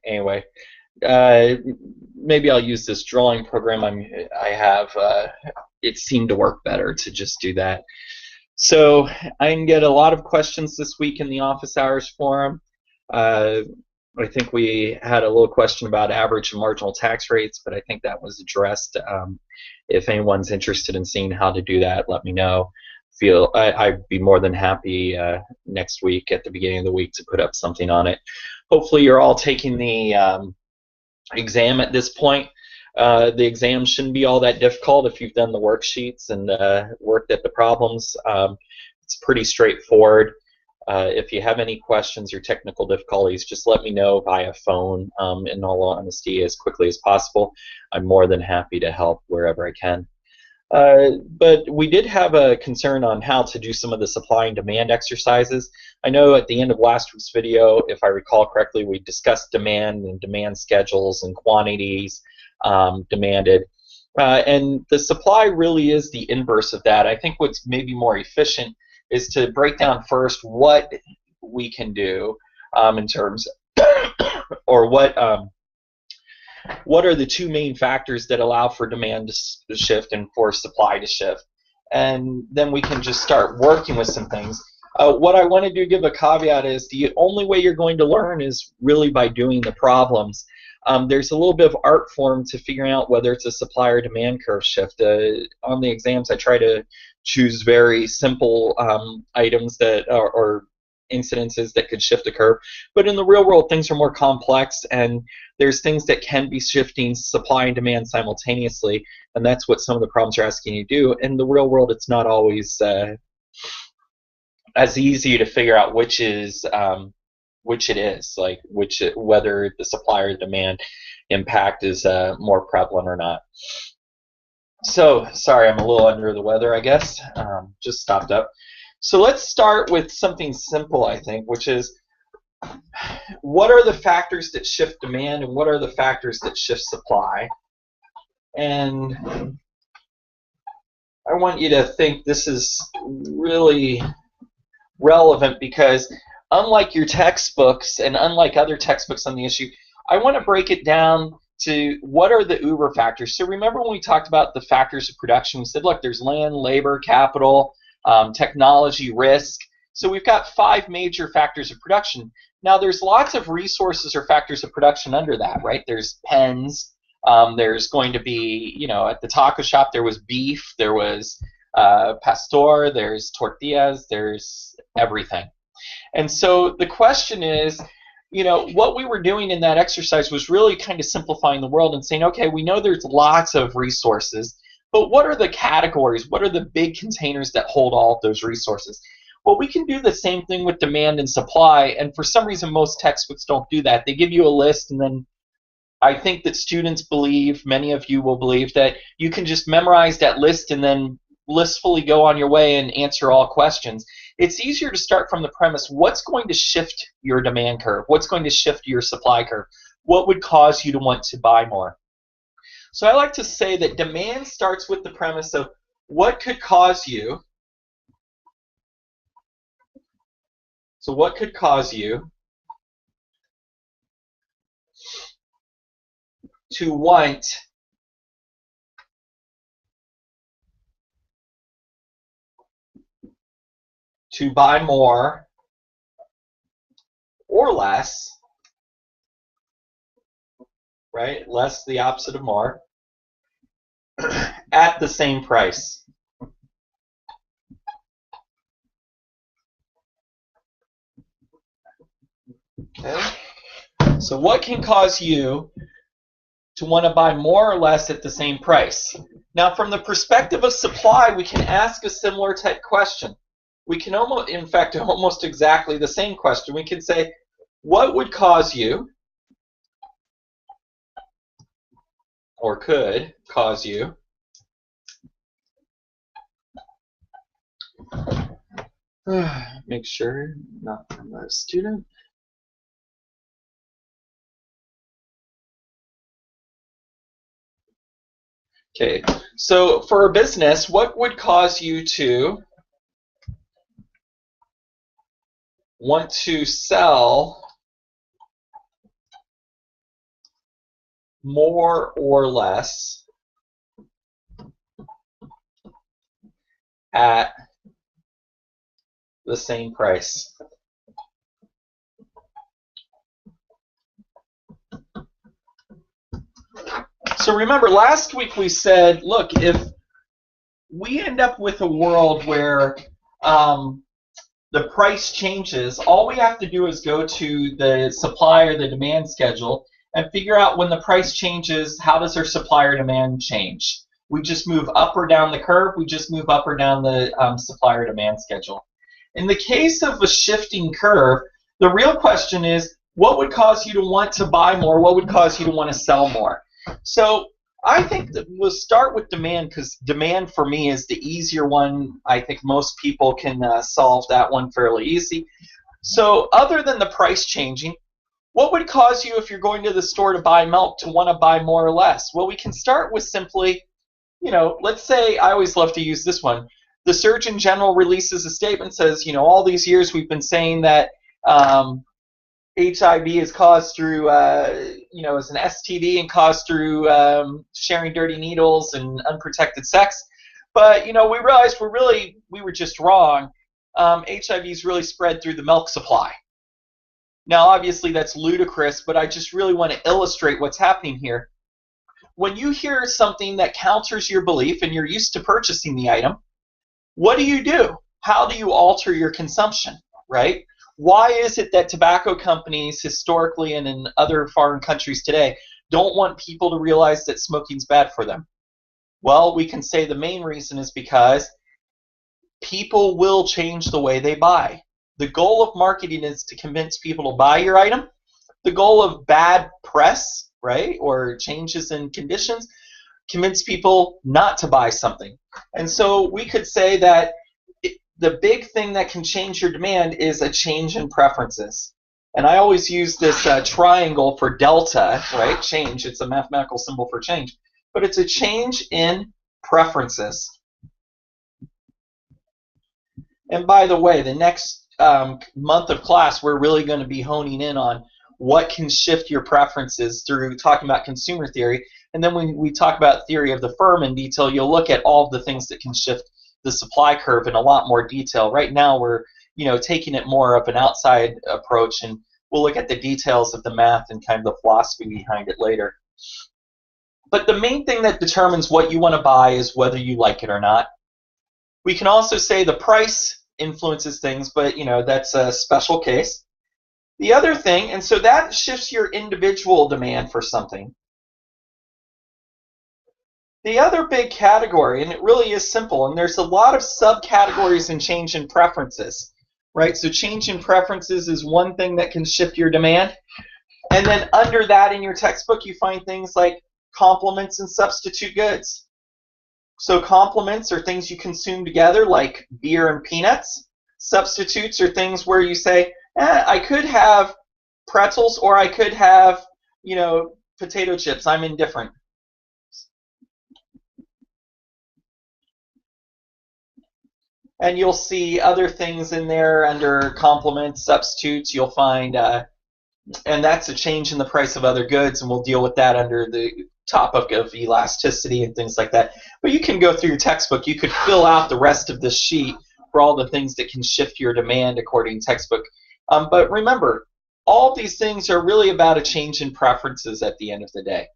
Anyway, uh, maybe I'll use this drawing program I have. It seemed to work better to just do that. So I can get a lot of questions this week in the office hours forum. Uh, I think we had a little question about average and marginal tax rates, but I think that was addressed. If anyone's interested in seeing how to do that, let me know. I'd be more than happy next week at the beginning of the week to put up something on it. Hopefully you're all taking the exam at this point. The exam shouldn't be all that difficult if you've done the worksheets and worked at the problems. It's pretty straightforward. If you have any questions or technical difficulties, just let me know via phone, in all honesty, as quickly as possible. I'm more than happy to help wherever I can. But we did have a concern on how to do some of the supply and demand exercises. I know at the end of last week's video, if I recall correctly, we discussed demand and demand schedules and quantities demanded. And the supply really is the inverse of that. I think what's maybe more efficient is to break down first what we can do in terms or what are the two main factors that allow for demand to shift and for supply to shift, and then we can just start working with some things. What I want to do, give a caveat, is the only way you're going to learn is really by doing the problems. There's a little bit of art form to figuring out whether it's a supply or demand curve shift. On the exams, I try to choose very simple items that or incidences that could shift a curve, but in the real world things are more complex, and there's things that can be shifting supply and demand simultaneously, and that's what some of the problems are asking you to do. In the real world, it's not always as easy to figure out which it is, like whether the supply or demand impact is more prevalent or not. So, sorry, I'm a little under the weather, I guess. Just stopped up. So let's start with something simple, I think, which is what are the factors that shift demand and what are the factors that shift supply? And I want you to think this is really relevant because unlike your textbooks and unlike other textbooks on the issue, I want to break it down to what are the Uber factors. So remember when we talked about the factors of production, we said, look, there's land, labor, capital, technology, risk. So we've got 5 major factors of production. Now there's lots of resources or factors of production under that, right? There's pens, there's going to be, at the taco shop there was beef, there was pastor, there's tortillas, there's everything. And so the question is, what we were doing in that exercise was really kind of simplifying the world and saying, okay, we know there's lots of resources, but what are the categories? What are the big containers that hold all of those resources? Well, we can do the same thing with demand and supply, and for some reason most textbooks don't do that. They give you a list, and then I think that students believe, many of you will believe, that you can just memorize that list and then blissfully go on your way and answer all questions. It's easier to start from the premise, what's going to shift your demand curve? What's going to shift your supply curve? What would cause you to want to buy more? So I like to say that demand starts with the premise of what could cause you. So what could cause you to want to buy more or less, right? Less the opposite of more, at the same price. Okay? So what can cause you to want to buy more or less at the same price? Now, from the perspective of supply, we can ask a similar type question. We can almost, in fact, almost exactly the same question. We can say, what would cause you, or could cause you, make sure not from a student. Okay, so for a business, what would cause you to want to sell more or less at the same price. So remember, last week we said, look, if we end up with a world where the price changes, all we have to do is go to the supply or the demand schedule and figure out when the price changes, how does our supply or demand change? We just move up or down the curve. We just move up or down the supply or demand schedule. In the case of a shifting curve, the real question is, what would cause you to want to buy more? What would cause you to want to sell more? So I think that we'll start with demand, because demand for me is the easier one. I think most people can solve that one fairly easy. So other than the price changing, what would cause you, if you're going to the store to buy milk, to want to buy more or less? Well, we can start with simply, let's say, I always love to use this one. The Surgeon General releases a statement, says, all these years we've been saying that HIV is caused through, as an STD and caused through sharing dirty needles and unprotected sex. But, we realized we were just wrong. HIV is really spread through the milk supply. Now, obviously, that's ludicrous, but I just really want to illustrate what's happening here. When you hear something that counters your belief and you're used to purchasing the item, what do? How do you alter your consumption, right? Why is it that tobacco companies historically and in other foreign countries today don't want people to realize that smoking's bad for them? Well, we can say the main reason is because people will change the way they buy. The goal of marketing is to convince people to buy your item. The goal of bad press, right, or changes in conditions, convince people not to buy something. And so we could say that the big thing that can change your demand is a change in preferences. And I always use this triangle for delta, right? Change. It's a mathematical symbol for change. But it's a change in preferences. And by the way, the next month of class, we're really going to be honing in on what can shift your preferences through talking about consumer theory. And then when we talk about theory of the firm in detail, you'll look at all of the things that can shift the supply curve in a lot more detail. Right now, we're taking it more of an outside approach, and we'll look at the details of the math and kind of the philosophy behind it later. But the main thing that determines what you want to buy is whether you like it or not. We can also say the price influences things, but that's a special case. The other thing, and so that shifts your individual demand for something. The other big category, and it really is simple, and there's a lot of subcategories in change in preferences, right? So change in preferences is one thing that can shift your demand. And then under that in your textbook, you find things like complements and substitute goods. So complements are things you consume together, like beer and peanuts. Substitutes are things where you say, I could have pretzels or I could have, potato chips. I'm indifferent. And you'll see other things in there under complements, substitutes. You'll find, and that's a change in the price of other goods, and we'll deal with that under the topic of elasticity and things like that. But you can go through your textbook. You could fill out the rest of this sheet for all the things that can shift your demand according to textbook. But remember, all these things are really about a change in preferences at the end of the day.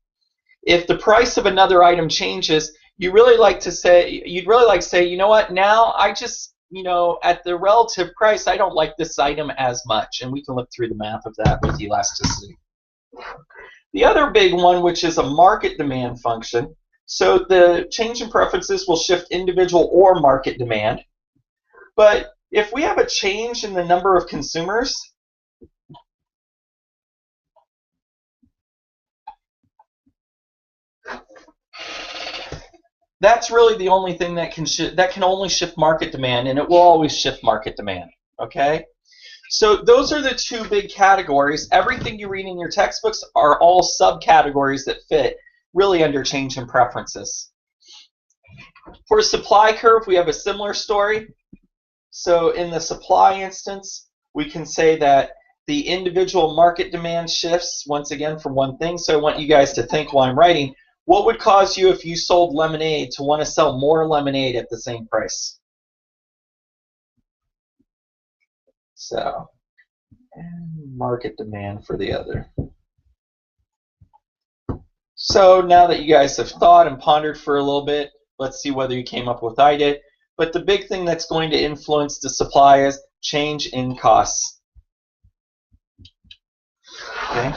If the price of another item changes, you'd really like to say, you know what, now I just, at the relative price, I don't like this item as much. And we can look through the math of that with elasticity. The other big one, which is a market demand function. So the change in preferences will shift individual or market demand. But if we have a change in the number of consumers, that's really the only thing that can only shift market demand, and it will always shift market demand. Okay? So those are the two big categories. Everything you read in your textbooks are all subcategories that fit really under change in preferences. For a supply curve, we have a similar story. So in the supply instance, we can say that the individual market demand shifts, once again, for one thing. So I want you guys to think while I'm writing, what would cause you if you sold lemonade to want to sell more lemonade at the same price? So, and market demand for the other. So now that you guys have thought and pondered for a little bit, let's see whether you came up with what I did. But the big thing that's going to influence the supply is change in costs. Okay.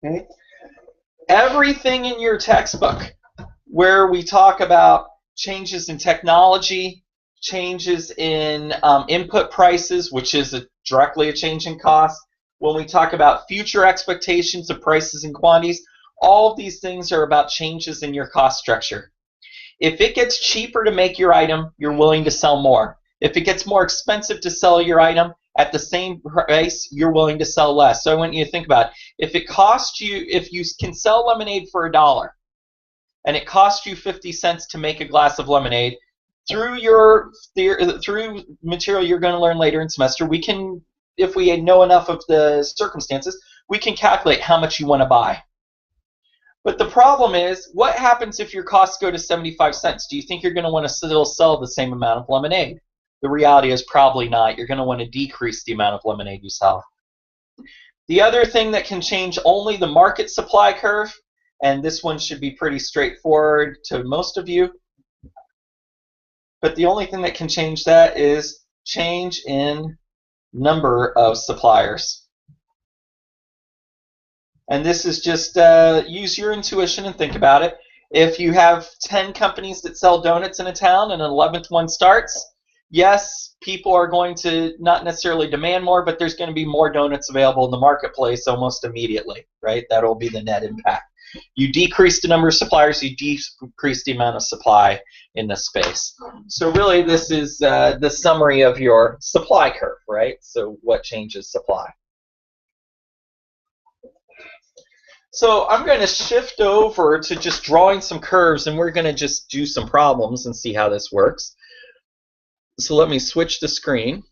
Okay. Everything in your textbook where we talk about changes in technology, changes in input prices, which is directly a change in cost, when we talk about future expectations of prices and quantities, all of these things are about changes in your cost structure. If it gets cheaper to make your item, you're willing to sell more. If it gets more expensive to sell your item at the same price, you're willing to sell less. So I want you to think about it. If it costs you, if you can sell lemonade for $1 and it costs you 50 cents to make a glass of lemonade, through material you're going to learn later in semester, we can, if we know enough of the circumstances, we can calculate how much you want to buy. But the problem is, what happens if your costs go to 75 cents? Do you think you're going to want to still sell the same amount of lemonade? The reality is probably not. You're going to want to decrease the amount of lemonade you sell. The other thing that can change only the market supply curve, and this one should be pretty straightforward to most of you, but the only thing that can change that is change in number of suppliers. And this is just use your intuition and think about it. If you have 10 companies that sell donuts in a town and an 11th one starts, yes, people are going to not necessarily demand more, but there's going to be more donuts available in the marketplace almost immediately, right? That'll be the net impact. You decrease the number of suppliers, you decrease the amount of supply in the space. So really this is the summary of your supply curve, right? So what changes supply? So I'm going to shift over to just drawing some curves, and we're going to just do some problems and see how this works. So let me switch the screen,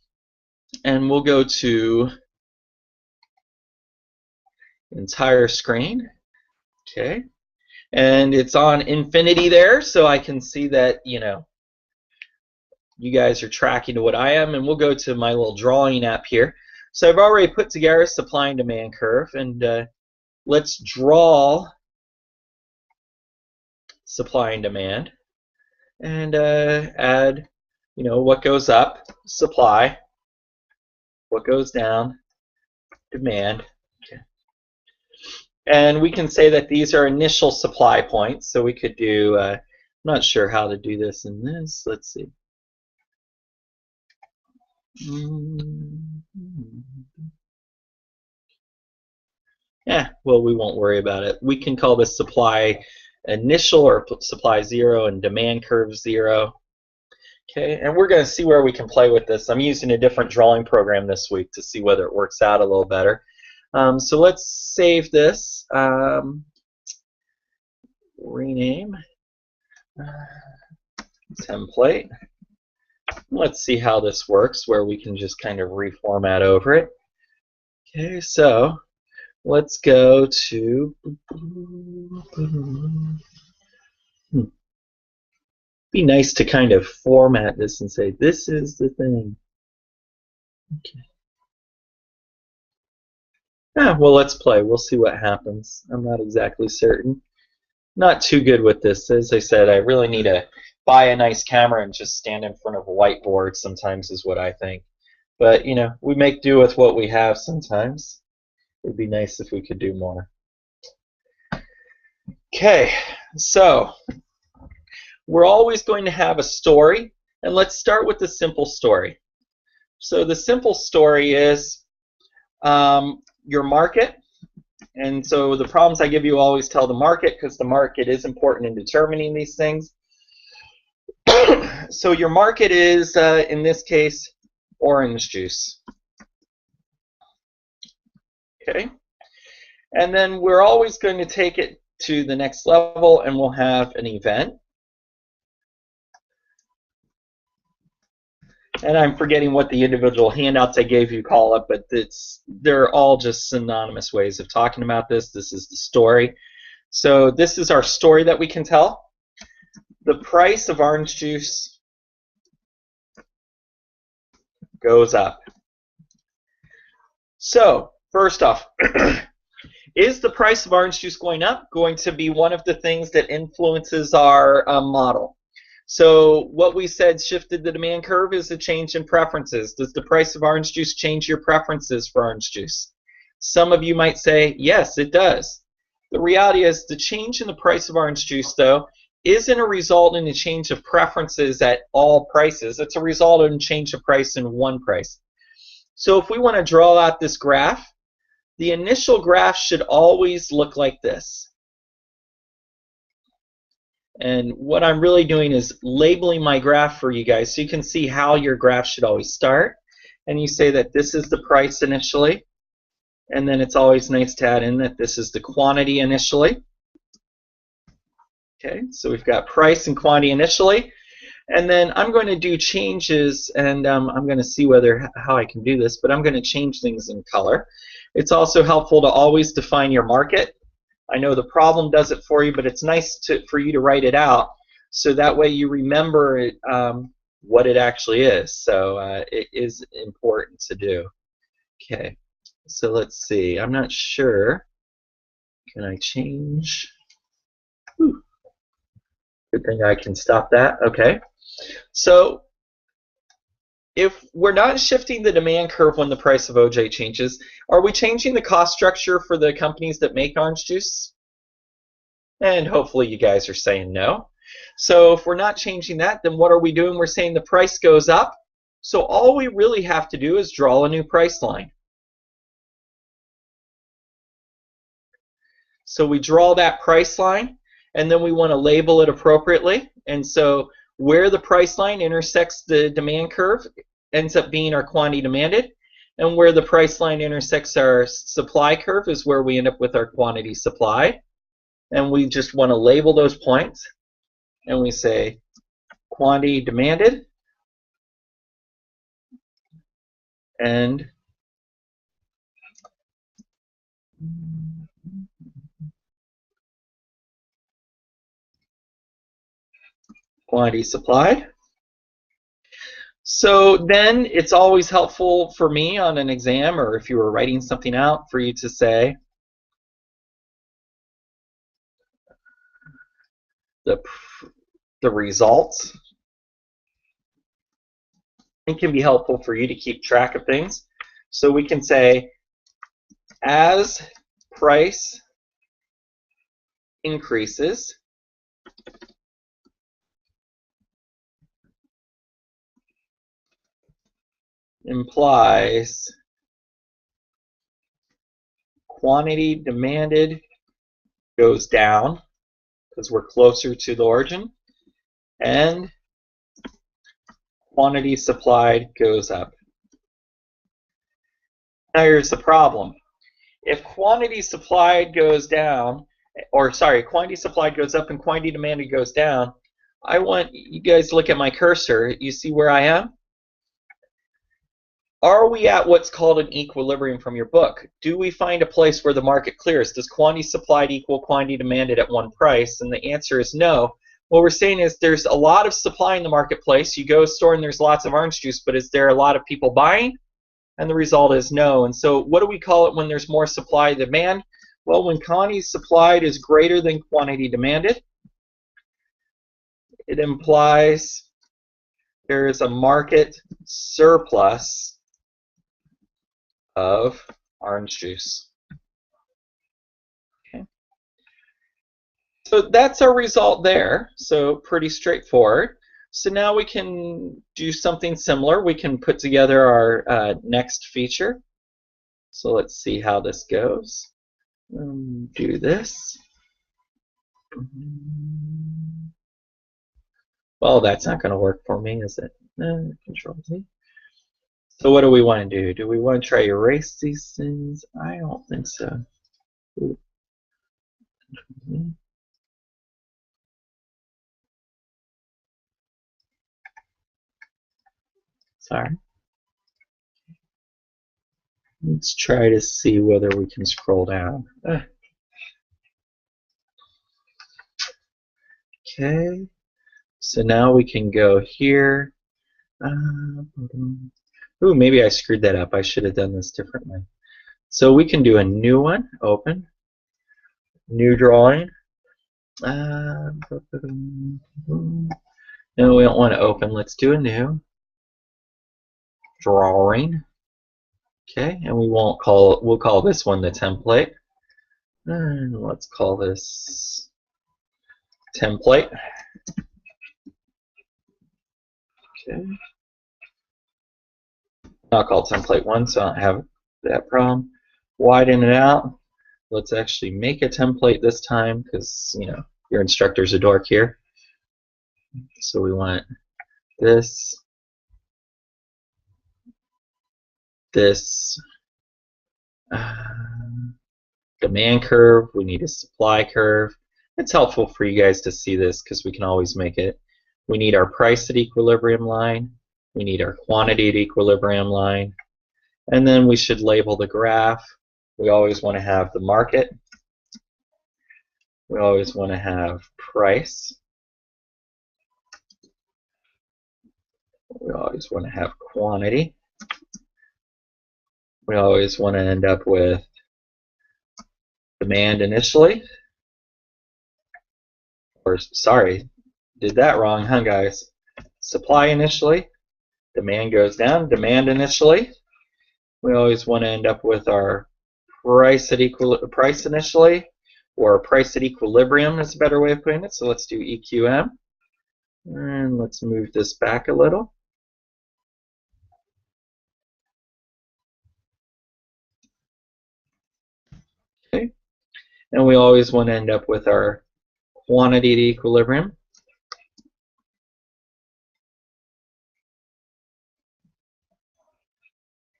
and we'll go to entire screen. Okay, and it's on infinity there, so I can see that, you know, you guys are tracking to what I am, and we'll go to my little drawing app here. So I've already put together a supply and demand curve, and let's draw supply and demand, and add, you know, what goes up, supply, what goes down, demand. Okay. And we can say that these are initial supply points, so we could do, I'm not sure how to do this in this, let's see. Yeah, well, we won't worry about it. We can call this supply initial or supply 0 and demand curve 0. Okay, and we're going to see where we can play with this. I'm using a different drawing program this week to see whether it works out a little better. So let's save this. Rename template. Let's see how this works, where we can just kind of reformat over it. Okay, so let's go to be nice to kind of format this and say this is the thing. Okay. Well, let's play. We'll see what happens. I'm not exactly certain. Not too good with this. As I said, I really need to buy a nice camera and just stand in front of a whiteboard sometimes is what I think. But, you know, we make do with what we have sometimes. It'd be nice if we could do more. Okay, so we're always going to have a story, and let's start with the simple story. So the simple story is your market, and so the problems I give you always tell the market, because the market is important in determining these things. So your market is, in this case, orange juice. Okay, and then we're always going to take it to the next level, and we'll have an event. And I'm forgetting what the individual handouts I gave you call it, but they're all just synonymous ways of talking about this. This is the story. So this is our story that we can tell. The price of orange juice goes up. So first off, is the price of orange juice going up going to be one of the things that influences our model? So what we said shifted the demand curve is a change in preferences. Does the price of orange juice change your preferences for orange juice? Some of you might say, yes, it does. The reality is the change in the price of orange juice, though, isn't a result in a change of preferences at all prices. It's a result in a change of price in one price. So if we want to draw out this graph, the initial graph should always look like this. And what I'm really doing is labeling my graph for you guys so you can see how your graph should always start. And you say that this is the price initially. And then it's always nice to add in that this is the quantity initially. Okay, so we've got price and quantity initially. And then I'm going to do changes, and I'm going to see how I can do this, but I'm going to change things in color. It's also helpful to always define your market. I know the problem does it for you, but it's nice for you to write it out so that way you remember it, what it actually is. So it is important to do. Okay, so let's see. I'm not sure. Can I change? Whew. Good thing I can stop that. Okay. So if we're not shifting the demand curve when the price of OJ changes, are we changing the cost structure for the companies that make orange juice? And hopefully you guys are saying no. So if we're not changing that, then what are we doing? We're saying the price goes up. So all we really have to do is draw a new price line. So we draw that price line, and then we want to label it appropriately. And so where the price line intersects the demand curve ends up being our quantity demanded, and where the price line intersects our supply curve is where we end up with our quantity supplied. And we just want to label those points, and we say quantity demanded and quantity supplied. So then it's always helpful for me on an exam, or if you were writing something out, for you to say the results. It can be helpful for you to keep track of things. So we can say as price increases, implies quantity demanded goes down because we're closer to the origin, and quantity supplied goes up. Now here's the problem. If quantity supplied goes down, quantity supplied goes up and quantity demanded goes down, I want you guys to look at my cursor. You see where I am? Are we at what's called an equilibrium from your book? Do we find a place where the market clears? Does quantity supplied equal quantity demanded at one price? And the answer is no. What we're saying is there's a lot of supply in the marketplace. You go to a store and there's lots of orange juice, but is there a lot of people buying? And the result is no. And so what do we call it when there's more supply demand? Well, when quantity supplied is greater than quantity demanded, it implies there is a market surplus of orange juice. Okay. So that's our result there. So pretty straightforward. So now we can do something similar. We can put together our next feature. So let's see how this goes. Do this. Well, that's not going to work for me, is it? Control Z. So what do we want to do? Do we want to try erase these things? I don't think so. Ooh. All right. Let's try to see whether we can scroll down. Okay. So now we can go here. Ooh, maybe I screwed that up. I should have done this differently. So we can do a new one. Open. New drawing. No, we don't want to open. Let's do a new drawing. Okay, and we'll call this one the template. And let's call this template. Okay. I'll call template 1 so I don't have that problem. Widen it out. Let's actually make a template this time because, you know, your instructor's a dork here. So we want this, demand curve. We need a supply curve. It's helpful for you guys to see this because we can always make it. We need our price at equilibrium line. We need our quantity at equilibrium line. And then we should label the graph. We always want to have the market. We always want to have price. We always want to have quantity. We always want to end up with demand initially. Or, sorry, did that wrong, huh, guys? Supply initially. Demand goes down. Demand initially. We always want to end up with our price initially, or price at equilibrium is a better way of putting it. So let's do EQM. And let's move this back a little. Okay. And we always want to end up with our quantity at equilibrium.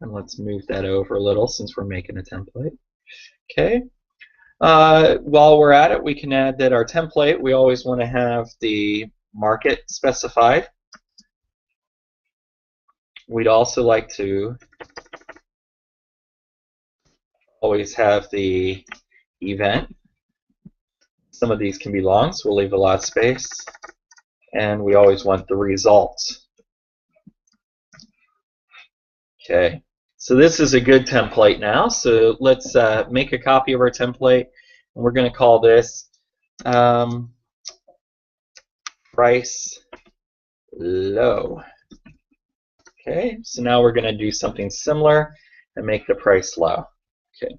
And let's move that over a little since we're making a template. Okay. While we're at it, we can add that our template, we always want to have the market specified. We'd also like to always have the event. Some of these can be long, so we'll leave a lot of space. And we always want the results. Okay, so this is a good template now. So let's make a copy of our template, and we're going to call this price low. Okay, so now we're going to do something similar and make the price low. Okay.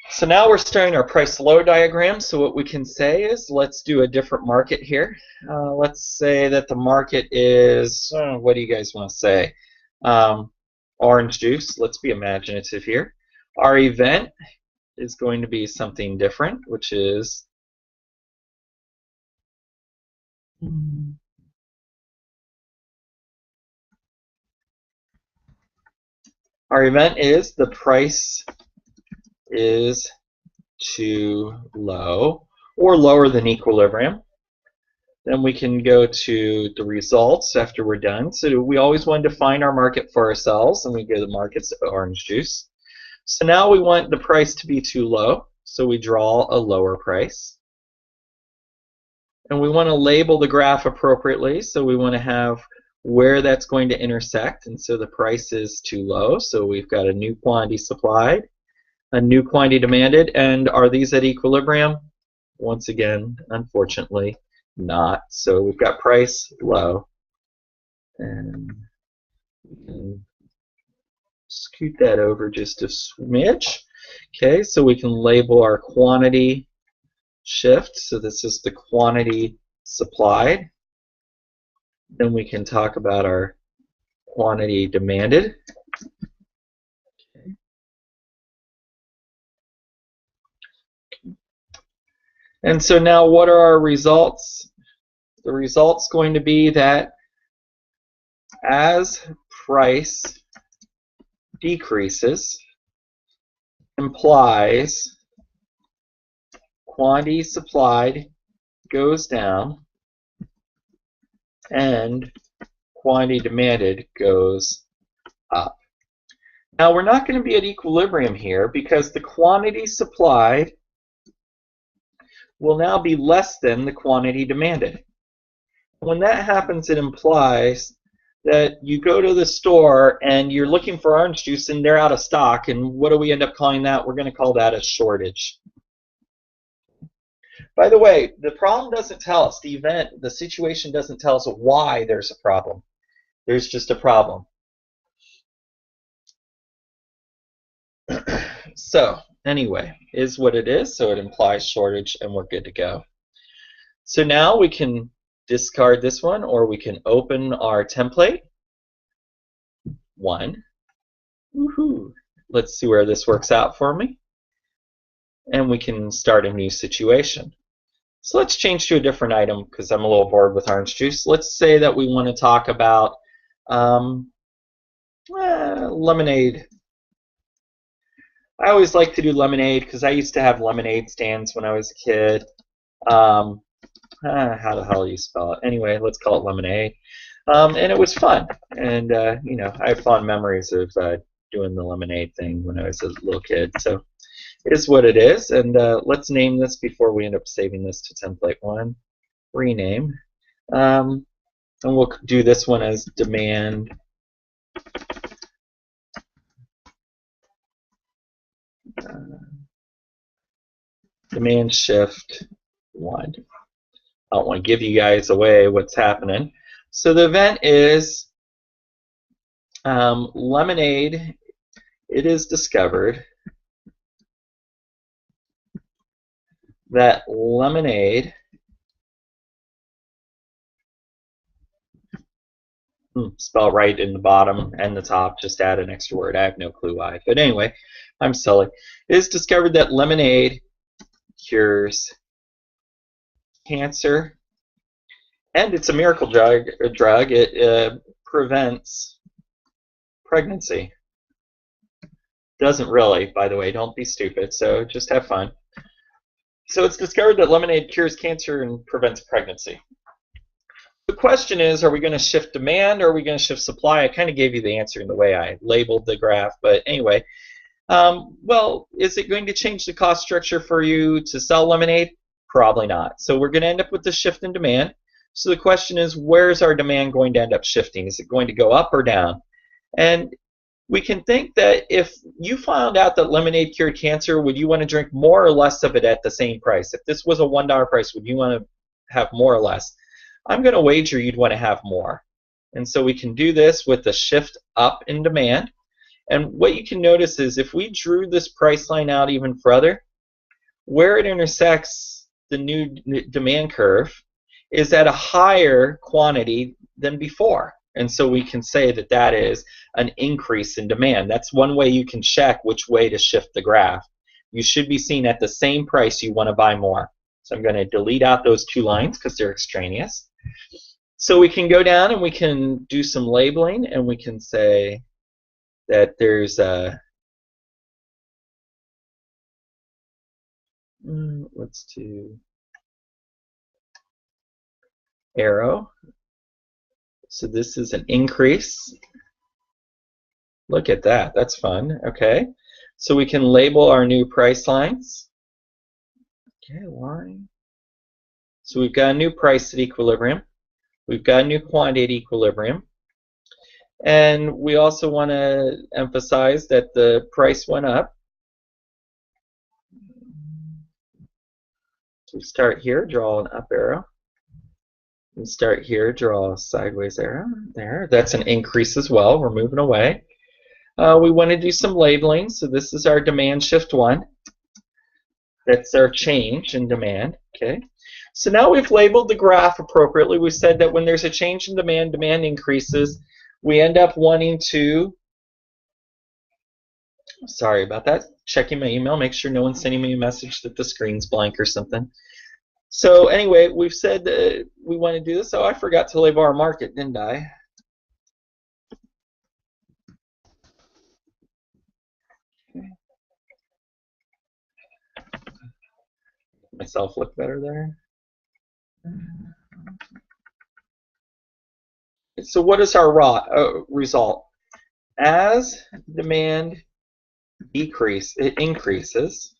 So now we're starting our price low diagram. So what we can say is, let's do a different market here. Let's say that the market is, what do you guys want to say? Orange juice. Let's be imaginative here. Our event is going to be something different, which is our event is the price is too low or lower than equilibrium. Then we can go to the results after we're done. So we always want to define our market for ourselves, and we go to the market's orange juice. So now we want the price to be too low, so we draw a lower price. And we want to label the graph appropriately, so we want to have where that's going to intersect, and so the price is too low, so we've got a new quantity supplied, a new quantity demanded, and are these at equilibrium? Once again, unfortunately, not. So we've got price low, and we can scoot that over just a smidge. Okay, so we can label our quantity shift. So this is the quantity supplied. Then we can talk about our quantity demanded. Okay. And so now what are our results? The result's going to be that as price decreases, implies quantity supplied goes down and quantity demanded goes up. Now we're not going to be at equilibrium here because the quantity supplied will now be less than the quantity demanded. When that happens, it implies that you go to the store and you're looking for orange juice and they're out of stock, and what do we end up calling that? We're going to call that a shortage. By the way, the problem doesn't tell us, the situation doesn't tell us why there's a problem. There's just a problem. So anyway, is what it is, so it implies shortage and we're good to go. So now we can discard this one, or we can open our template. One. Woohoo. Let's see where this works out for me. And we can start a new situation. So let's change to a different item because I'm a little bored with orange juice. Let's say that we want to talk about lemonade. I always like to do lemonade because I used to have lemonade stands when I was a kid. How the hell do you spell it? Anyway, let's call it lemonade. And it was fun. And, you know, I have fond memories of doing the lemonade thing when I was a little kid. So it is what it is. And let's name this before we end up saving this to template 1. Rename. And we'll do this one as demand. Demand shift 1. I don't want to give you guys away what's happening. So the event is lemonade. It is discovered that lemonade spell right in the bottom and the top, just add an extra word. I have no clue why. But anyway, I'm silly. It is discovered that lemonade cures cancer, and it's a miracle drug. It prevents pregnancy. Doesn't really, by the way. Don't be stupid. So just have fun. So it's discovered that lemonade cures cancer and prevents pregnancy. The question is, are we going to shift demand or are we going to shift supply? I kind of gave you the answer in the way I labeled the graph, but anyway. Well, is it going to change the cost structure for you to sell lemonade? Probably not. So we're going to end up with the shift in demand. So the question is, where's our demand going to end up shifting? Is it going to go up or down? And we can think that if you found out that lemonade cured cancer, would you want to drink more or less of it at the same price? If this was a $1 price, would you want to have more or less? I'm going to wager you'd want to have more. And so we can do this with the shift up in demand. And what you can notice is if we drew this price line out even further, where it intersects the new demand curve is at a higher quantity than before. And so we can say that that is an increase in demand. That's one way you can check which way to shift the graph. You should be seeing at the same price you want to buy more. So I'm going to delete out those 2 lines because they're extraneous. So we can go down and we can do some labeling, and we can say that there's a let's do arrow. So this is an increase. Look at that. That's fun. Okay. So we can label our new price lines. Okay, line. So we've got a new price at equilibrium. We've got a new quantity at equilibrium. And we also want to emphasize that the price went up. So we start here, draw an up arrow. We start here, draw a sideways arrow. There. That's an increase as well. We're moving away. We want to do some labeling. So this is our demand shift 1. That's our change in demand. Okay. So now we've labeled the graph appropriately. We said that when there's a change in demand, demand increases. We end up wanting to, sorry about that, checking my email, make sure no one's sending me a message that the screen's blank or something. So anyway, we've said that we want to do this. Oh, I forgot to label our market, didn't I? Okay. Myself look better there. So what is our result? As demand increases,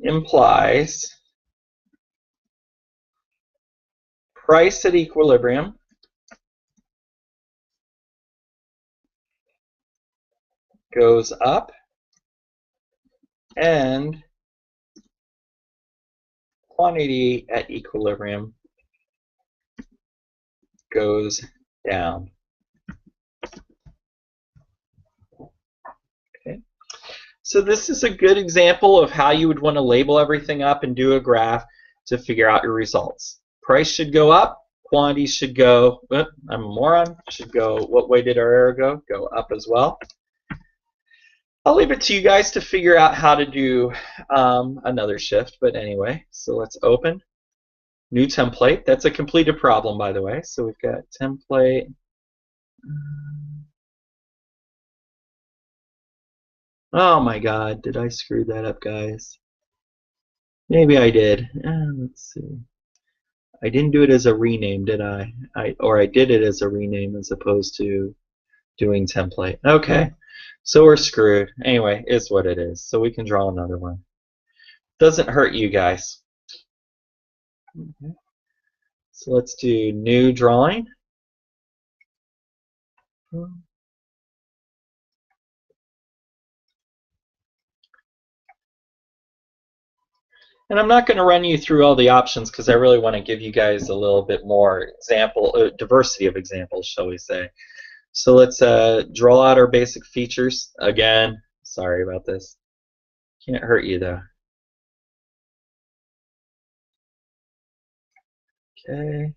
implies price at equilibrium goes up and quantity at equilibrium goes down. Okay. So this is a good example of how you would want to label everything up and do a graph to figure out your results. Price should go up, quantity should go, I'm a moron, should go, what way did our arrow go? Go up as well. I'll leave it to you guys to figure out how to do another shift, but anyway, so let's open. New template. That's a completed problem, by the way. So we've got template. Oh my God, did I screw that up, guys? Maybe I did. Let's see. I didn't do it as a rename, did I? Or I did it as a rename as opposed to doing template. Okay, so we're screwed. Anyway, it's what it is. So we can draw another one. Doesn't hurt you guys. Okay. So let's do new drawing. And I'm not going to run you through all the options because I really want to give you guys a little bit more diversity of examples, shall we say. So let's draw out our basic features. Again, sorry about this. Can't hurt you though. Okay.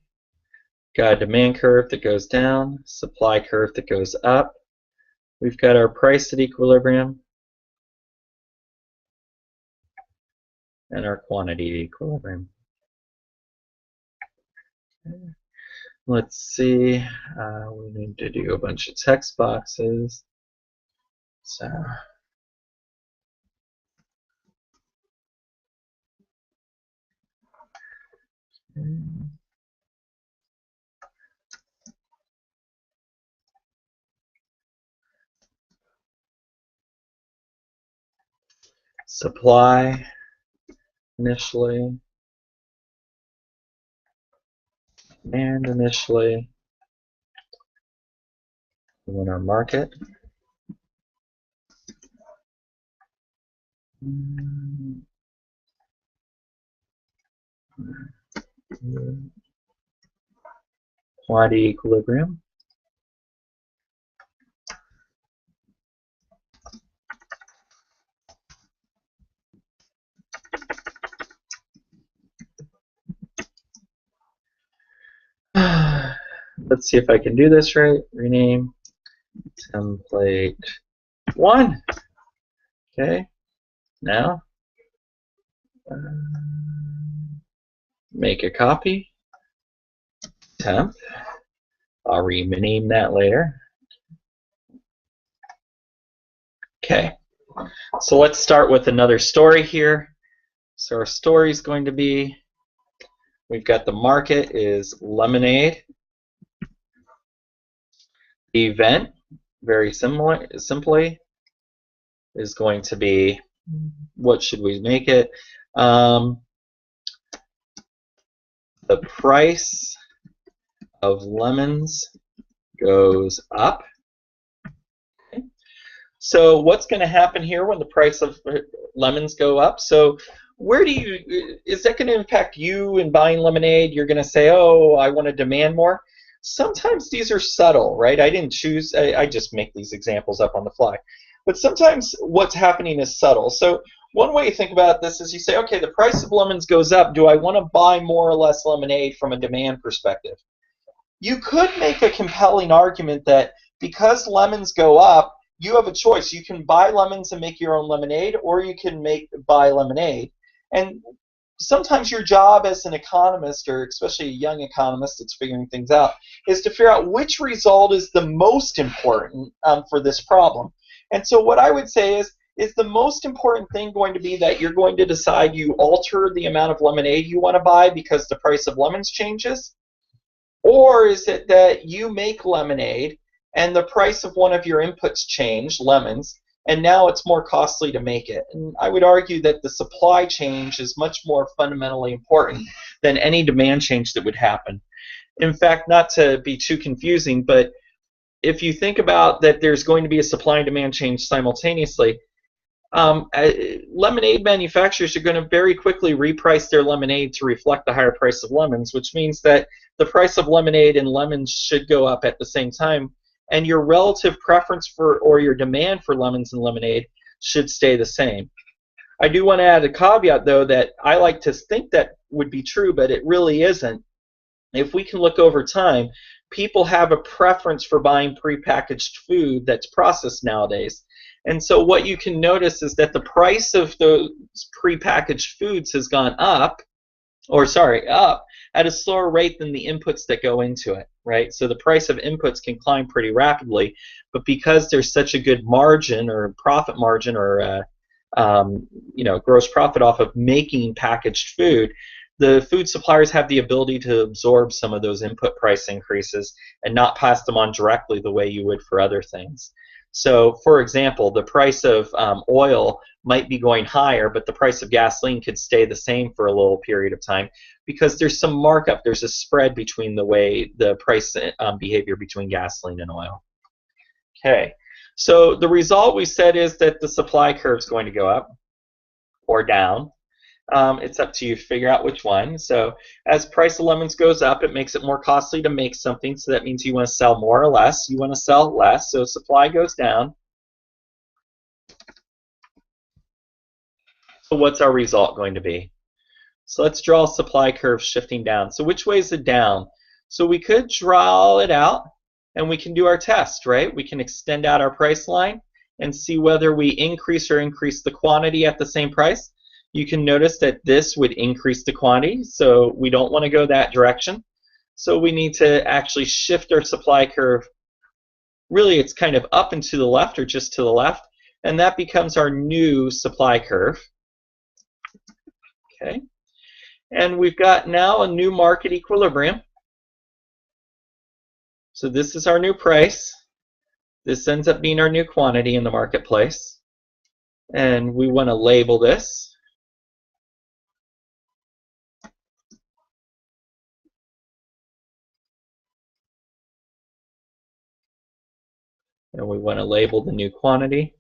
Got a demand curve that goes down, supply curve that goes up. We've got our price at equilibrium and our quantity at equilibrium. Okay. Let's see, we need to do a bunch of text boxes. So supply initially, and initially, we want our market. Quantity equilibrium. Let's see if I can do this right. Rename template 1. Okay. Now, make a copy. Temp. I'll rename that later. Okay. So let's start with another story here. So our story is going to be, we've got the market is lemonade. The event, very simply, is going to be, what should we make it? The price of lemons goes up. Okay. So what's going to happen here when the price of lemons go up? So where do you, is that going to impact you in buying lemonade? You're going to say, oh, I want to demand more. Sometimes these are subtle, right? I didn't choose, I just make these examples up on the fly. But sometimes what's happening is subtle. So one way to think about this is you say, okay, the price of lemons goes up. Do I want to buy more or less lemonade from a demand perspective? You could make a compelling argument that because lemons go up, you have a choice. You can buy lemons and make your own lemonade, or you can buy lemonade. And sometimes your job as an economist, or especially a young economist that's figuring things out, is to figure out which result is the most important for this problem. And so what I would say is, is the most important thing going to be that you're going to decide you alter the amount of lemonade you want to buy because the price of lemons changes? Or is it that you make lemonade and the price of one of your inputs change, lemons, and now it's more costly to make it? And I would argue that the supply change is much more fundamentally important than any demand change that would happen. In fact, not to be too confusing, but if you think about that there's going to be a supply and demand change simultaneously, lemonade manufacturers are going to very quickly reprice their lemonade to reflect the higher price of lemons, which means that the price of lemonade and lemons should go up at the same time, and your relative preference for or your demand for lemons and lemonade should stay the same. I do want to add a caveat, though, that I like to think that would be true, but it really isn't. If we can look over time, people have a preference for buying prepackaged food that's processed nowadays. And so what you can notice is that the price of those prepackaged foods has gone up at a slower rate than the inputs that go into it, right? So the price of inputs can climb pretty rapidly, but because there's such a good margin or profit margin or gross profit off of making packaged food, the food suppliers have the ability to absorb some of those input price increases and not pass them on directly the way you would for other things. So, for example, the price of oil might be going higher, but the price of gasoline could stay the same for a little period of time because there's some markup. There's a spread between the way the price behavior between gasoline and oil. Okay, so the result we said is that the supply curve is going to go up or down. It's up to you to figure out which one. So as price of lemons goes up, it makes it more costly to make something, so that means you want to sell more or less. You want to sell less, so supply goes down. So what's our result going to be? So let's draw a supply curve shifting down. So which way is it down? So we could draw it out, and we can do our test, right? We can extend out our price line and see whether we increase the quantity at the same price. You can notice that this would increase the quantity, so we don't want to go that direction. So we need to actually shift our supply curve. Really, it's kind of up and to the left or just to the left, and that becomes our new supply curve. Okay, and we've got now a new market equilibrium. So this is our new price. This ends up being our new quantity in the marketplace, and we want to label this. And we want to label the new quantity.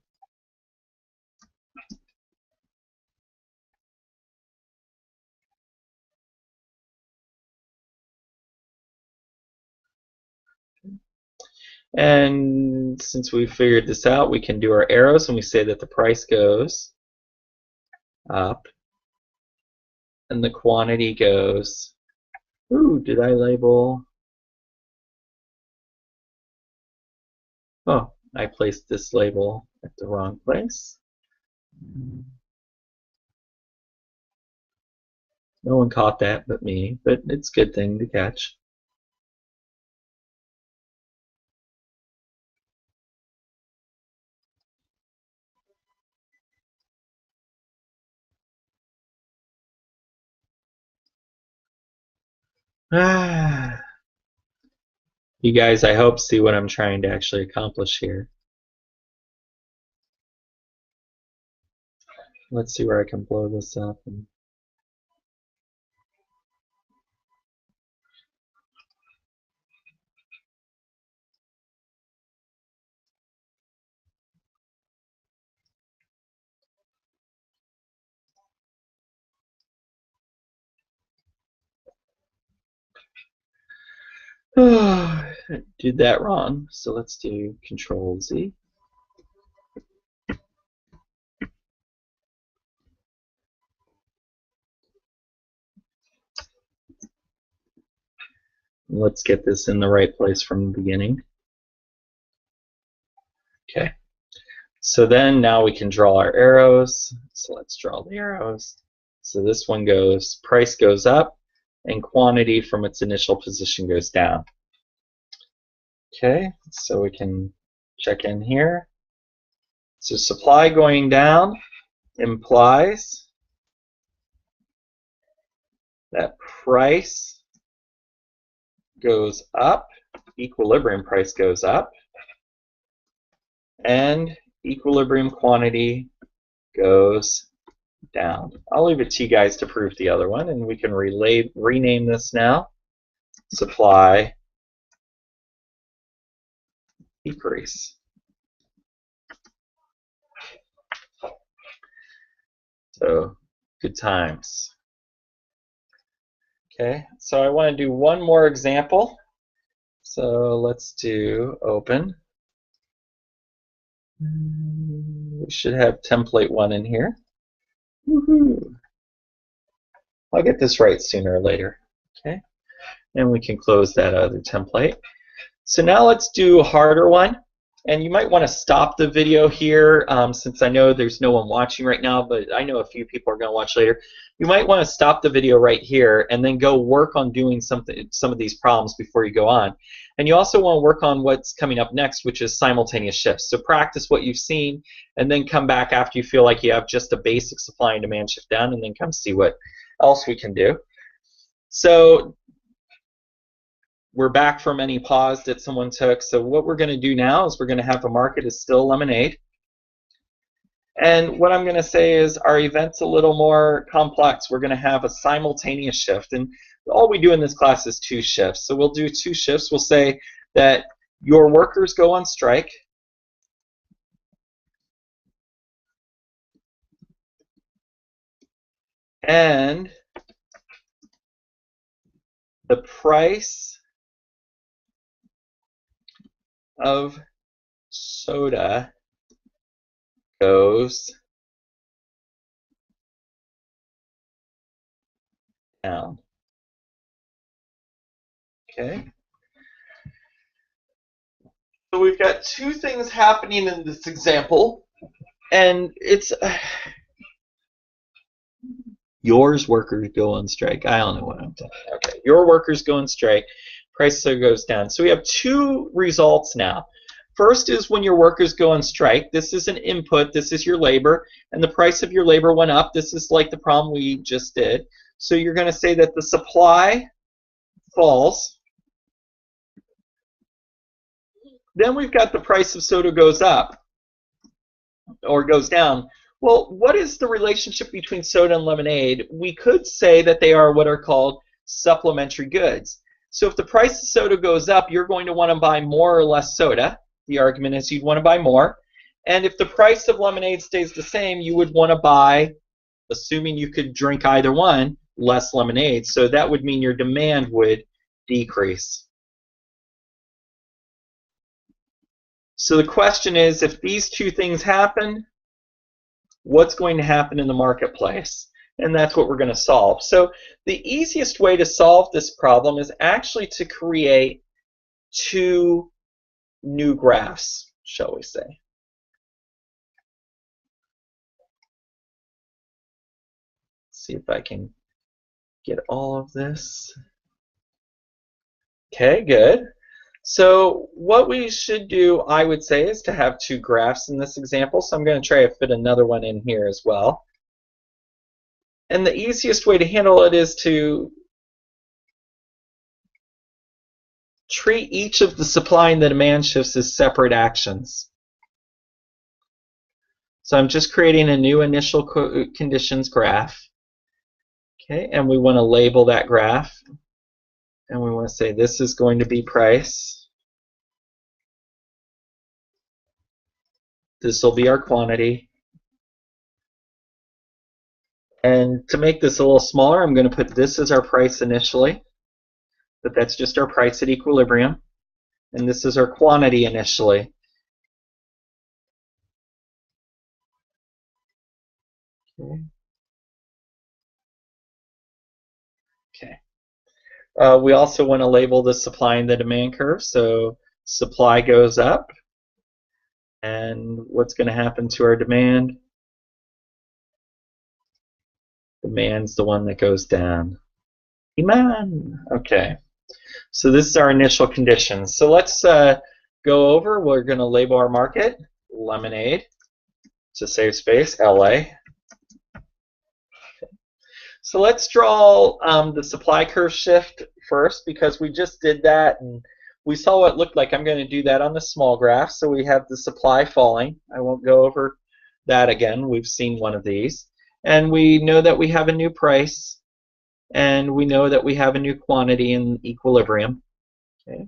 And since we figured this out, we can do our arrows, and we say that the price goes up and the quantity goes. Ooh, did I label? Oh, I placed this label at the wrong place. No one caught that but me, but it's a good thing to catch. You guys, I hope, see what I'm trying to actually accomplish here. Let's see where I can blow this up. Did that wrong, so let's do Control Z. Let's get this in the right place from the beginning. Okay, so then now we can draw our arrows. So let's draw the arrows. So this one goes, price goes up, and quantity from its initial position goes down. Okay, so we can check in here. So supply going down implies that price goes up, equilibrium price goes up, and equilibrium quantity goes down. I'll leave it to you guys to prove the other one, and we can rename this now. Supply decrease. So good times. Okay, so I want to do one more example. So let's do open. We should have template 1 in here. Woohoo! I'll get this right sooner or later. Okay, and we can close that other template. So now let's do a harder one. And you might want to stop the video here since I know there's no one watching right now, but I know a few people are going to watch later. You might want to stop the video right here and then go work on doing some of these problems before you go on. And you also want to work on what's coming up next, which is simultaneous shifts. So practice what you've seen and then come back after you feel like you have just a basic supply and demand shift down, and then come see what else we can do. So we're back from any pause that someone took. So what we're going to do now is we're going to have the market is still lemonade. And what I'm going to say is our event's a little more complex. We're going to have a simultaneous shift. And all we do in this class is 2 shifts. So we'll do 2 shifts. We'll say that your workers go on strike. And the price of soda goes down. Okay. So we've got 2 things happening in this example, and it's yours workers go on strike. I don't know what I'm saying. Okay, your workers go on strike. Price so goes down. So we have 2 results now. First is when your workers go on strike. This is an input. This is your labor, and the price of your labor went up. This is like the problem we just did. So you're going to say that the supply falls. Then we've got the price of soda goes up or goes down. Well, what is the relationship between soda and lemonade? We could say that they are what are called supplementary goods. So if the price of soda goes up, you're going to want to buy more or less soda. The argument is you'd want to buy more. And if the price of lemonade stays the same, you would want to buy, assuming you could drink either one, less lemonade. So that would mean your demand would decrease. So the question is, if these 2 things happen, what's going to happen in the marketplace? And that's what we're going to solve. So the easiest way to solve this problem is actually to create 2 new graphs, shall we say. Let's see if I can get all of this. Okay, good. So what we should do, I would say, is to have 2 graphs in this example. So I'm going to try to fit another one in here as well. And the easiest way to handle it is to treat each of the supply and the demand shifts as separate actions. So I'm just creating a new initial conditions graph. Okay, and we want to label that graph. And we want to say this is going to be price. This will be our quantity. And to make this a little smaller, I'm going to put this as our price initially. But that's just our price at equilibrium. And this is our quantity initially. Okay. We also want to label the supply and the demand curve. So supply goes up. And what's going to happen to our demand? Demand's the one that goes down. Iman. Okay. So this is our initial conditions. So let's go over. We're going to label our market, lemonade. to save space, LA. So let's draw the supply curve shift first, because we just did that and we saw what it looked like. I'm going to do that on the small graph. So we have the supply falling. I won't go over that again. We've seen one of these. And we know that we have a new price, and we know that we have a new quantity in equilibrium. Okay.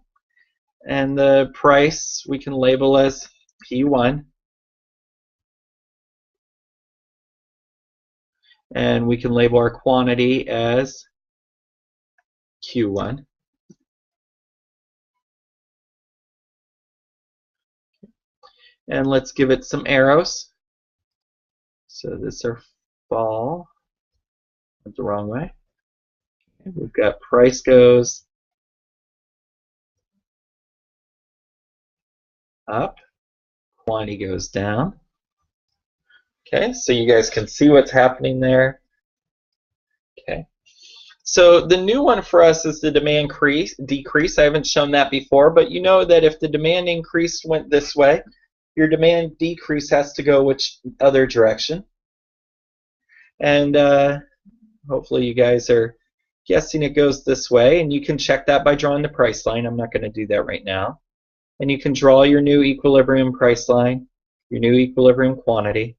And the price we can label as P1. And we can label our quantity as Q1. And let's give it some arrows. So this is our fall. Went the wrong way. Okay, we've got price goes up, quantity goes down. Okay, so you guys can see what's happening there. Okay. So the new one for us is the demand decrease. I haven't shown that before, but you know that if the demand increase went this way, your demand decrease has to go which other direction. And hopefully you guys are guessing it goes this way, and you can check that by drawing the price line. I'm not going to do that right now. And you can draw your new equilibrium price line, your new equilibrium quantity.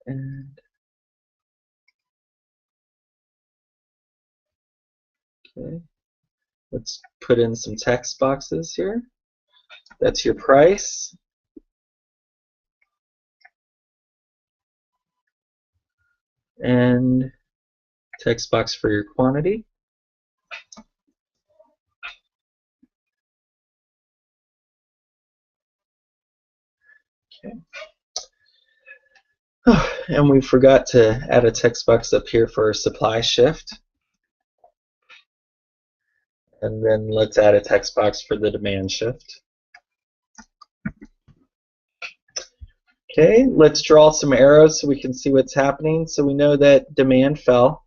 And okay, let's put in some text boxes here. That's your price. And text box for your quantity. Okay. And we forgot to add a text box up here for our supply shift. And then let's add a text box for the demand shift. Okay, let's draw some arrows so we can see what's happening. So we know that demand fell.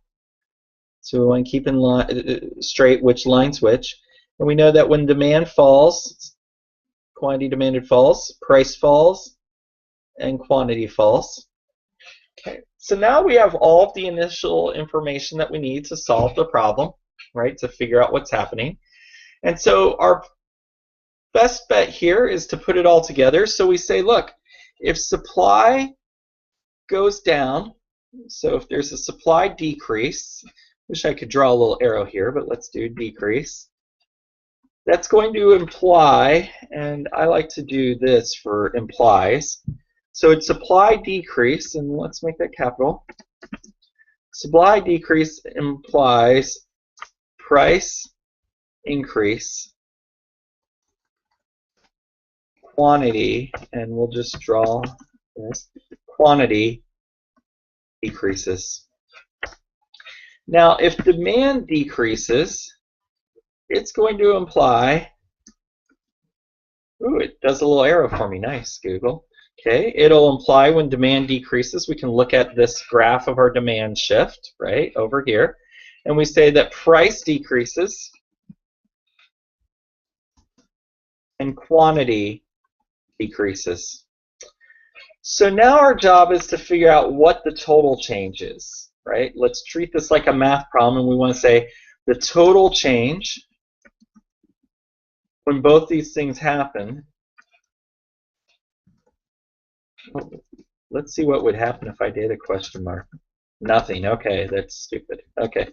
So we want to keep in line straight which line's which. And we know that when demand falls, quantity demanded falls, price falls, and quantity falls. Okay, so now we have all of the initial information that we need to solve the problem, right, to figure out what's happening. And so our best bet here is to put it all together. So we say, look, if supply goes down, so if there's a supply decrease, wish I could draw a little arrow here, but let's do decrease. That's going to imply, and I like to do this for implies, so it's supply decrease, and let's make that capital. Supply decrease implies price increase, quantity, and we'll just draw this, quantity decreases. Now, if demand decreases, it's going to imply, ooh, it does a little arrow for me, nice, Google. Okay, it'll imply when demand decreases, we can look at this graph of our demand shift, right, over here, and we say that price decreases and quantity decreases. So now our job is to figure out what the total change is, right? Let's treat this like a math problem, and we want to say the total change when both these things happen. Let's see what would happen if I did a question mark. Nothing. Okay, that's stupid. Okay,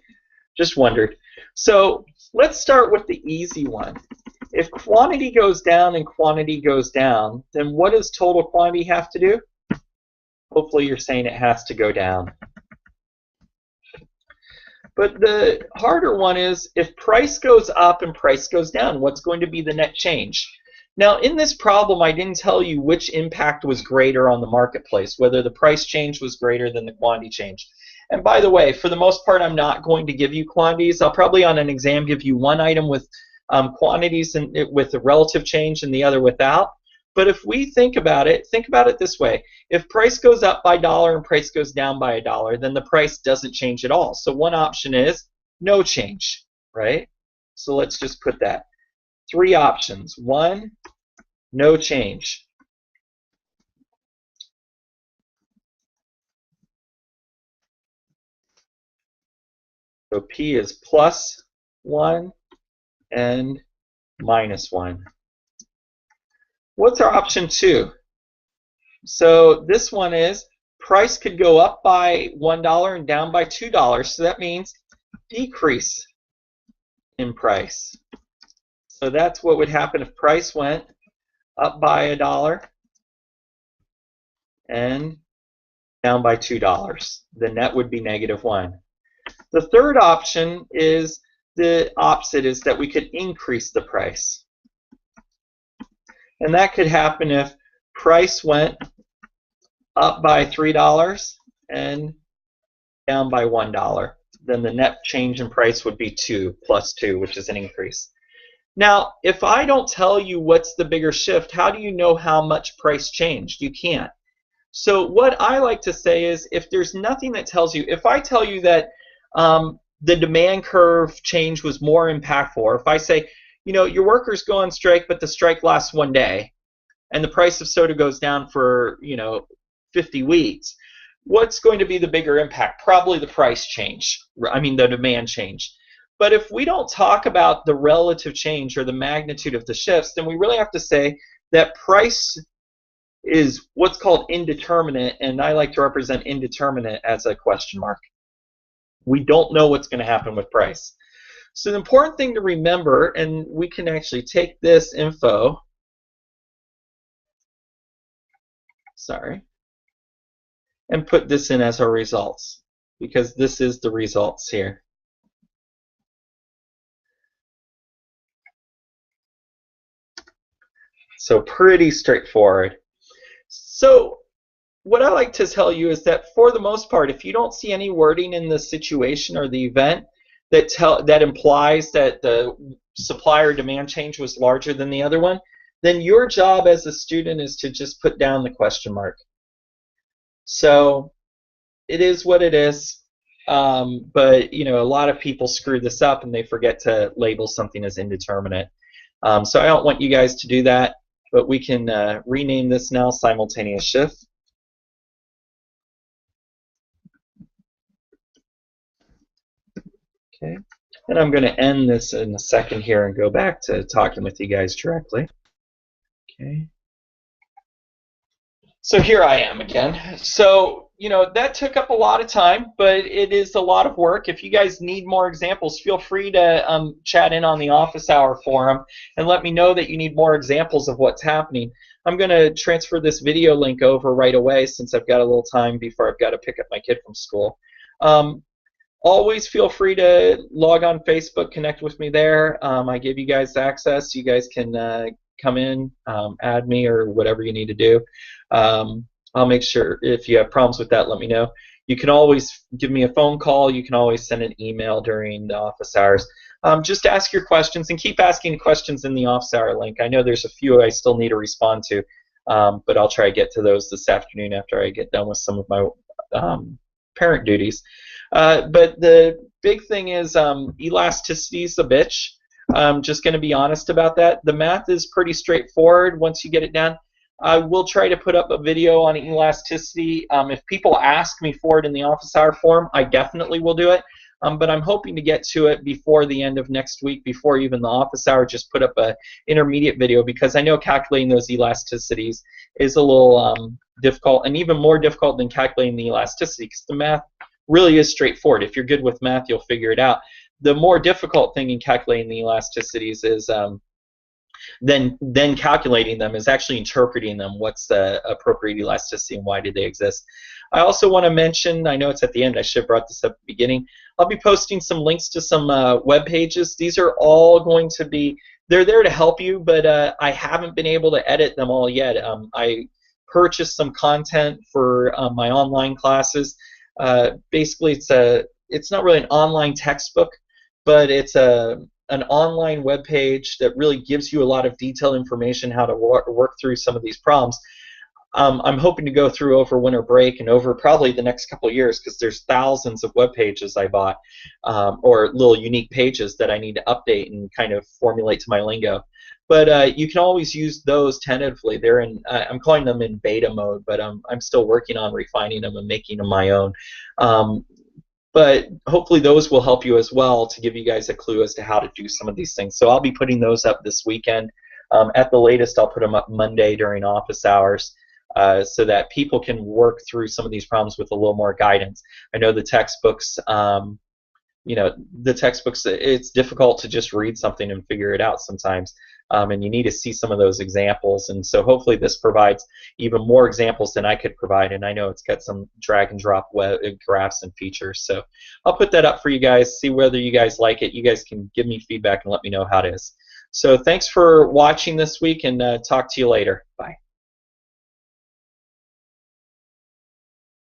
just wondered. So let's start with the easy one. If quantity goes down and quantity goes down, then what does total quantity have to do? Hopefully you're saying it has to go down. But the harder one is if price goes up and price goes down, what's going to be the net change? Now, in this problem, I didn't tell you which impact was greater on the marketplace, whether the price change was greater than the quantity change. And by the way, for the most part, I'm not going to give you quantities. I'll probably on an exam give you one item with quantities and with a relative change and the other without. But if we think about it this way. If price goes up by $1 and price goes down by $1, then the price doesn't change at all. So one option is no change, right? So let's just put that. 3 options. 1, no change. So P is plus 1 and minus 1. What's our option 2? So this one is price could go up by $1 and down by $2. So that means decrease in price. So that's what would happen if price went up by $1 and down by $2. The net would be -1. The third option is the opposite, is that we could increase the price. And that could happen if price went up by $3 and down by $1. Then the net change in price would be 2 plus 2, which is an increase. Now, if I don't tell you what's the bigger shift, how do you know how much price changed? You can't. So what I like to say is, if there's nothing that tells you, if I tell you that the demand curve change was more impactful, or if I say, you know, your workers go on strike, but the strike lasts 1 day, and the price of soda goes down for, you know, 50 weeks, what's going to be the bigger impact? Probably the price change, I mean the demand change. But if we don't talk about the relative change or the magnitude of the shifts, then we really have to say that price is what's called indeterminate, and I like to represent indeterminate as a question mark. We don't know what's going to happen with price. So the important thing to remember, and we can actually take this info, and put this in as our results, because this is the results here. So pretty straightforward. So what I like to tell you is that for the most part, if you don't see any wording in the situation or the event that implies that the supply or demand change was larger than the other one, then your job as a student is to just put down the question mark. So it is what it is, but you know, a lot of people screw this up and they forget to label something as indeterminate. So I don't want you guys to do that, but we can rename this now simultaneous shift. Okay, and I'm going to end this in a second here and go back to talking with you guys directly. Okay. So here I am again. So, you know, that took up a lot of time, but it is a lot of work. If you guys need more examples, feel free to chat in on the office hour forum and let me know that you need more examples of what's happening. I'm going to transfer this video link over right away since I've got a little time before I've got to pick up my kid from school. Always feel free to log on Facebook, connect with me there. I give you guys access. You guys can come in, add me, or whatever you need to do. I'll make sure if you have problems with that, let me know. You can always give me a phone call. You can always send an email during the office hours. Just ask your questions and keep asking questions in the office hour link. I know there's a few I still need to respond to, but I'll try to get to those this afternoon after I get done with some of my parent duties. But the big thing is elasticity is a bitch. I'm just going to be honest about that. The math is pretty straightforward once you get it down. I will try to put up a video on elasticity. If people ask me for it in the office hour forum, I definitely will do it. But I'm hoping to get to it before the end of next week, before even the office hour, just put up an intermediate video, because I know calculating those elasticities is a little difficult, and even more difficult than calculating the elasticity, because the math really is straightforward. If you're good with math, you'll figure it out. The more difficult thing in calculating the elasticities is then calculating them is actually interpreting them. What's the appropriate elasticity and why do they exist? I also want to mention, I know it's at the end, I should have brought this up at the beginning, I'll be posting some links to some web pages. These are all going to be, they're there to help you, but I haven't been able to edit them all yet. I purchased some content for my online classes. Basically, it's not really an online textbook, but it's an online web page that really gives you a lot of detailed information how to work through some of these problems. I'm hoping to go through over winter break and over probably the next couple of years, because there's thousands of web pages I bought, or little unique pages that I need to update and kind of formulate to my lingo. But you can always use those tentatively. They're in, I'm calling them in beta mode, but I'm still working on refining them and making them my own. but hopefully those will help you as well to give you guys a clue as to how to do some of these things. So I'll be putting those up this weekend. At the latest, I'll put them up Monday during office hours so that people can work through some of these problems with a little more guidance. I know the textbooks, it's difficult to just read something and figure it out sometimes, and you need to see some of those examples. And so hopefully this provides even more examples than I could provide, and I know it's got some drag and drop graphs and features. So I'll put that up for you guys, see whether you guys like it. You guys can give me feedback and let me know how it is. So thanks for watching this week, and talk to you later. Bye.